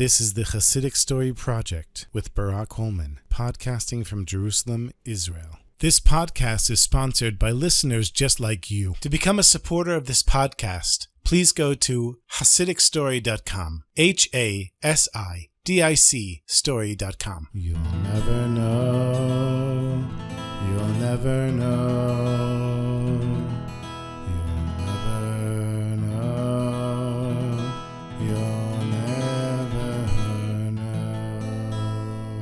This is the Chassidic Story Project with Barak Hullman, podcasting from Jerusalem, Israel. This podcast is sponsored by listeners just like you. To become a supporter of this podcast, please go to HasidicStory.com, HASIDIC story.com. You'll never know, you'll never know, you'll never know, you'll never know.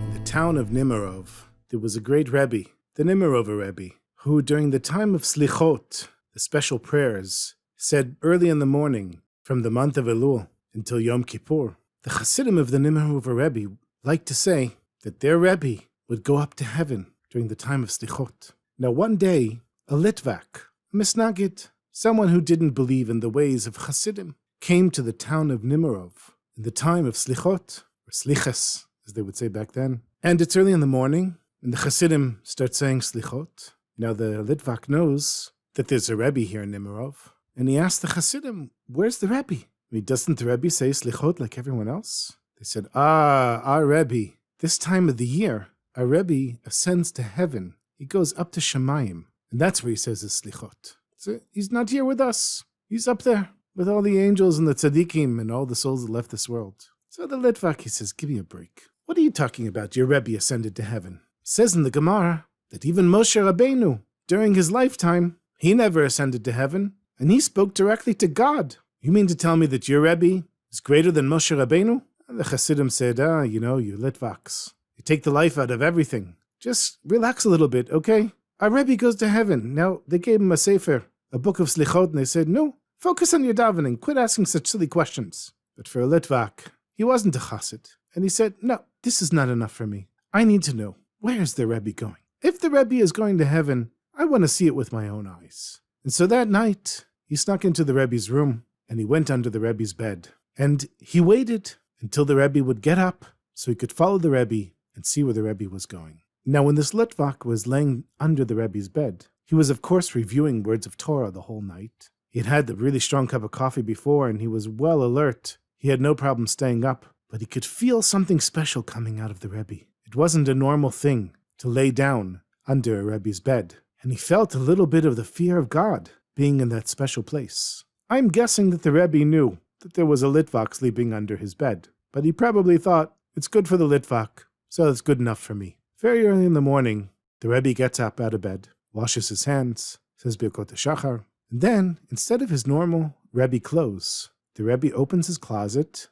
In the town of Nimirov, there was a great Rebbe, the Nimirover Rebbe, who during the time of Slichot, the special prayers, said early in the morning, from the month of Elul until Yom Kippur, the Chassidim of the Nimirover Rebbe liked to say that their Rebbe would go up to heaven during the time of Slichot. Now one day, a Litvak, a Misnagid, someone who didn't believe in the ways of Chassidim, came to the town of Nimirov in the time of Slichot, or Slichas, as they would say back then. And it's early in the morning, and the Chassidim start saying Slichot. Now the Litvak knows that there's a Rebbe here in Nimirov, and he asked the Chassidim, where's the Rebbe? Doesn't the Rebbe say Slichot like everyone else? They said, our Rebbe, this time of the year, our Rebbe ascends to heaven. He goes up to Shemayim, and that's where he says his Slichot. So he's not here with us. He's up there with all the angels and the tzaddikim and all the souls that left this world. So the Litvak, he says, give me a break. What are you talking about? Your Rebbe ascended to heaven. It says in the Gemara that even Moshe Rabbeinu, during his lifetime, he never ascended to heaven, and he spoke directly to God. You mean to tell me that your Rebbe is greater than Moshe Rabbeinu? And the Chassidim said, you Litvaks, you take the life out of everything. Just relax a little bit, okay? Our Rebbe goes to heaven. Now, they gave him a sefer, a book of Slichot, and they said, no, focus on your davening, quit asking such silly questions. But for a Litvak, he wasn't a Chassid. And he said, no, this is not enough for me. I need to know, where's the Rebbe going? If the Rebbe is going to heaven, I want to see it with my own eyes. And so that night, he snuck into the Rebbe's room, and he went under the Rebbe's bed. And he waited until the Rebbe would get up so he could follow the Rebbe and see where the Rebbe was going. Now, when this Litvak was laying under the Rebbe's bed, he was, of course, reviewing words of Torah the whole night. He had had a really strong cup of coffee before, and he was well alert. He had no problem staying up, but he could feel something special coming out of the Rebbe. It wasn't a normal thing to lay down under a Rebbe's bed, and he felt a little bit of the fear of God being in that special place. I'm guessing that the Rebbe knew that there was a Litvak sleeping under his bed, but he probably thought, it's good for the Litvak, so it's good enough for me. Very early in the morning, the Rebbe gets up out of bed, washes his hands, says Birkot HaShachar, and then, instead of his normal Rebbe clothes, the Rebbe opens his closet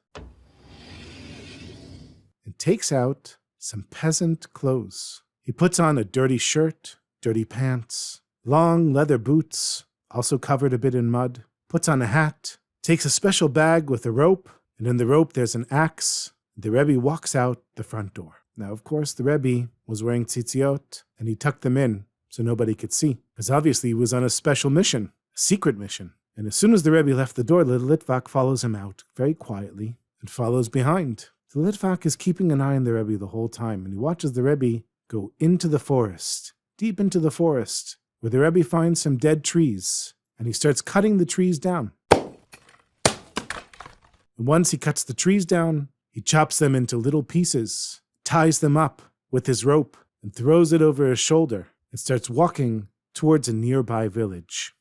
and takes out some peasant clothes. He puts on a dirty shirt, dirty pants, long leather boots, also covered a bit in mud, puts on a hat, takes a special bag with a rope, and in the rope there's an axe. The Rebbe walks out the front door. Now, of course, the Rebbe was wearing tzitziot, and he tucked them in so nobody could see, because obviously he was on a special mission, a secret mission. And as soon as the Rebbe left the door, the Litvak follows him out very quietly and follows behind. The Litvak is keeping an eye on the Rebbe the whole time, and he watches the Rebbe go into the forest, deep into the forest, where the Rebbe finds some dead trees, and he starts cutting the trees down. And once he cuts the trees down, he chops them into little pieces, ties them up with his rope, and throws it over his shoulder, and starts walking towards a nearby village.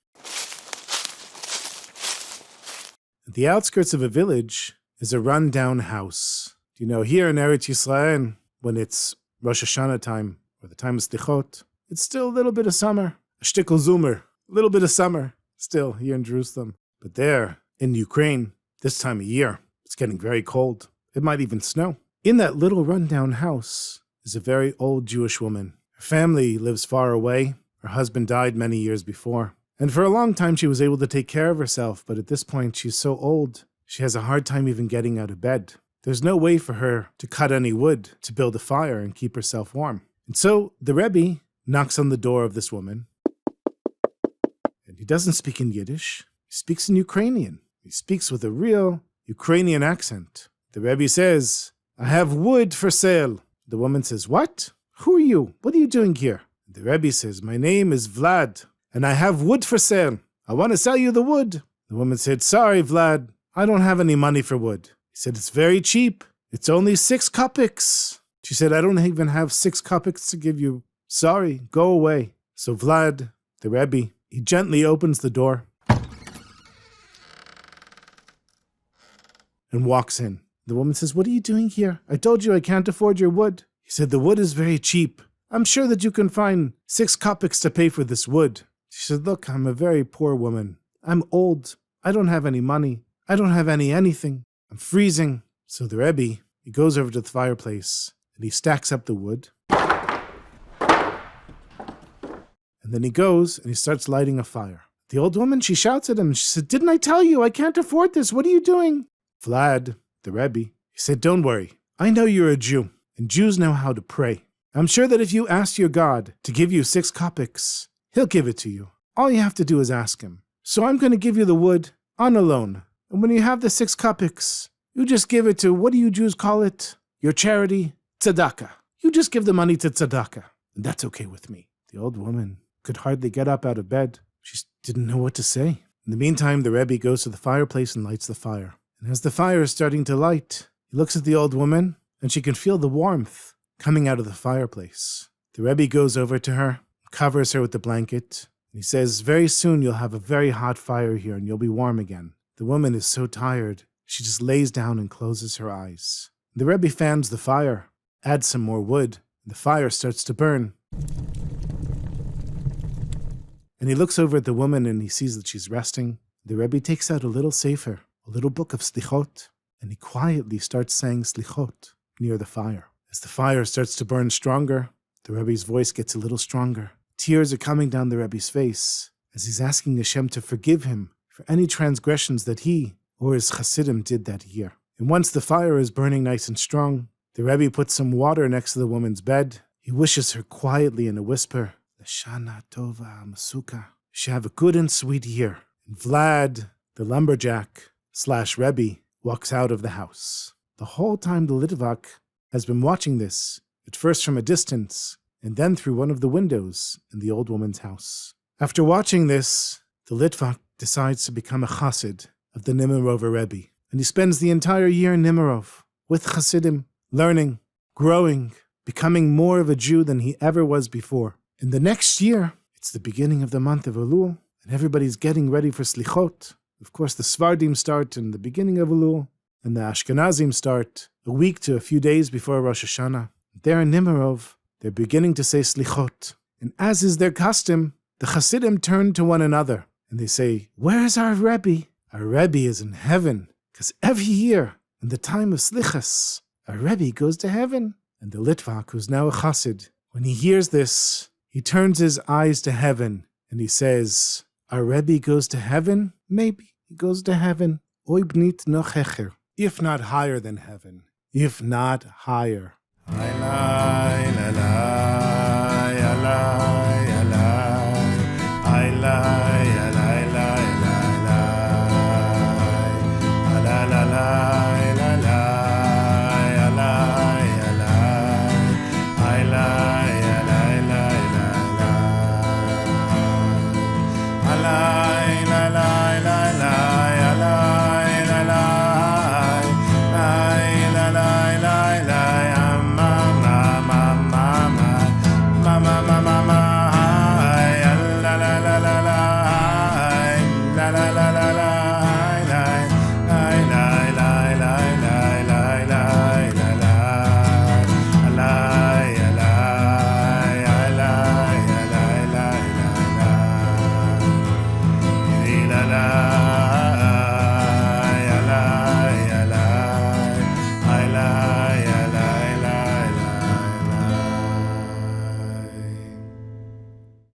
At the outskirts of a village is a run-down house. Here in Eretz Yisrael, when it's Rosh Hashanah time, or the time of Slichot, it's still a little bit of summer. A shtickle zoomer, a little bit of summer, still here in Jerusalem. But there, in Ukraine, this time of year, it's getting very cold. It might even snow. In that little rundown house is a very old Jewish woman. Her family lives far away. Her husband died many years before. And for a long time she was able to take care of herself, but at this point she's so old, she has a hard time even getting out of bed. There's no way for her to cut any wood to build a fire and keep herself warm. And so the Rebbe knocks on the door of this woman. And he doesn't speak in Yiddish. He speaks in Ukrainian. He speaks with a real Ukrainian accent. The Rebbe says, I have wood for sale. The woman says, what? Who are you? What are you doing here? The Rebbe says, my name is Vlad, and I have wood for sale. I want to sell you the wood. The woman said, sorry, Vlad, I don't have any money for wood. He said, it's very cheap. It's only 6 kopecks. She said, I don't even have 6 kopecks to give you. Sorry, go away. So Vlad, the Rebbe, he gently opens the door and walks in. The woman says, what are you doing here? I told you I can't afford your wood. He said, the wood is very cheap. I'm sure that you can find 6 kopecks to pay for this wood. She said, look, I'm a very poor woman. I'm old. I don't have any money. I don't have anything. I'm freezing. So the Rebbe, he goes over to the fireplace and he stacks up the wood. And then he goes and he starts lighting a fire. The old woman, she shouts at him. She said, didn't I tell you? I can't afford this. What are you doing? Vlad, the Rebbe, he said, don't worry. I know you're a Jew, and Jews know how to pray. I'm sure that if you ask your God to give you 6 kopecks, he'll give it to you. All you have to do is ask him. So I'm going to give you the wood on a loan. And when you have the 6 kopecks, you just give it to, what do you Jews call it? Your charity, tzedakah. You just give the money to tzedakah. And that's okay with me. The old woman could hardly get up out of bed. She didn't know what to say. In the meantime, the Rebbe goes to the fireplace and lights the fire. And as the fire is starting to light, he looks at the old woman, and she can feel the warmth coming out of the fireplace. The Rebbe goes over to her, covers her with the blanket, and he says, very soon you'll have a very hot fire here, and you'll be warm again. The woman is so tired, she just lays down and closes her eyes. The Rebbe fans the fire, adds some more wood, and the fire starts to burn. And he looks over at the woman, and he sees that she's resting. The Rebbe takes out a little sefer, a little book of slichot, and he quietly starts saying slichot near the fire. As the fire starts to burn stronger, the Rebbe's voice gets a little stronger. Tears are coming down the Rebbe's face as he's asking Hashem to forgive him for any transgressions that he or his Chassidim did that year. And once the fire is burning nice and strong, the Rebbe puts some water next to the woman's bed. He wishes her quietly in a whisper, L'shana tova masuka. She have a good and sweet year. And Vlad, the lumberjack / Rebbe, walks out of the house. The whole time the Litvak has been watching this, at first from a distance, and then through one of the windows in the old woman's house. After watching this, the Litvak decides to become a Chassid of the Nemirover Rebbe, and he spends the entire year in Nemirov with Chassidim, learning, growing, becoming more of a Jew than he ever was before. In the next year, it's the beginning of the month of Elul, and everybody's getting ready for Slichot. Of course, the Svardim start in the beginning of Elul, and the Ashkenazim start a week to a few days before Rosh Hashanah. There in Nemirov, they're beginning to say Slichot. And as is their custom, the Chassidim turn to one another, and they say, where's our Rebbe? Our Rebbe is in heaven, because every year, in the time of Slichas, our Rebbe goes to heaven. And the Litvak, who's now a Chassid, when he hears this, he turns his eyes to heaven, and he says, our Rebbe goes to heaven? Maybe he goes to heaven. Oib nit noch hecher. If not higher than heaven. If not higher.